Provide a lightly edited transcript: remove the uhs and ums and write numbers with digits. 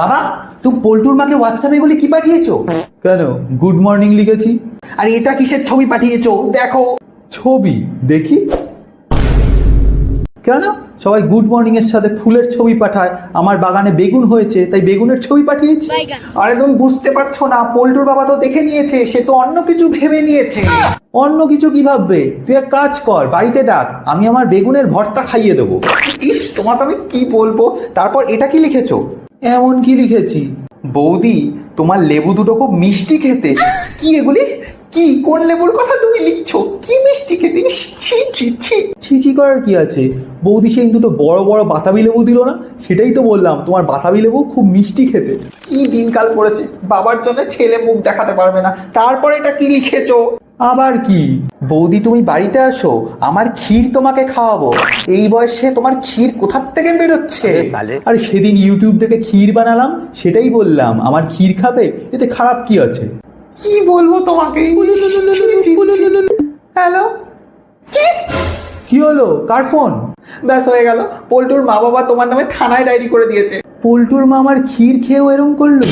বাবা, তুমি পল্টুর মাকে হোয়াটসঅ্যাপে এগুলি কি পাঠিয়েছো? কেন, গুড মর্নিং লিখেছি। আর এটা কিসের ছবি পাঠিয়েছো দেখো। ছবি দেখি। কেন, সবাই গুড মর্নিং এর সাথে ফুলের ছবি পাঠায়। আমার বাগানে বেগুন হয়েছে তাই বেগুনের ছবি পাঠিয়েছি। আরে তুমি বুঝতে পারছো না, পল্টুর বাবা তো দেখে নিয়েছে, সে তো অন্য কিছু ভেবে নিয়েছে। অন্য কিছু কি ভাববে? তুই এক কাজ কর, বাড়িতে ডাক, আমি আমার বেগুনের ভর্তা খাইয়ে দেবো। ইস, তোমাকে আমি কি বলবো। তারপর এটা কি লিখেছো? এমন কি লিখেছি? বৌদি, তোমার লেবু দুটো খুব মিষ্টি খেতে। কি এগুলি? কি কোন লেবুর কথা তুমি লিখছো? কি মিষ্টি খেতে? ইস, ছি ছি ছি। ছিছি করার কি আছে? বৌদি সেই দুটো বড় বড় বাতাবি লেবু দিল না, সেটাই তো বললাম তোমার বাতাবি লেবু খুব মিষ্টি খেতে। কি দিনকাল পড়েছে, বাবার জন্য ছেলে মুখ দেখাতে পারবে না, তারপর এটা কি লিখেছো? আবার কি? বৌদি তুমি বাড়িতে আসো, আমার ক্ষীর তোমাকে খাওয়াবো। এই বয়সে তোমার ক্ষীর কোথার থেকে বেরোচ্ছে? আরে সেদিন ইউটিউব থেকে ক্ষীর বানালাম, সেটাই বললাম, আমার ক্ষীর খাবে, এতে খারাপ কি আছে? কি বলবো তোমাকে। হ্যালো, কি হলো? কার ফোন? ব্যাস হয়ে গেল, পল্টুর মা বাবা তোমার নামে থানায় ডায়েরি করে দিয়েছে। পল্টুর মা আমার ক্ষীর খেয়েও এরম করলো?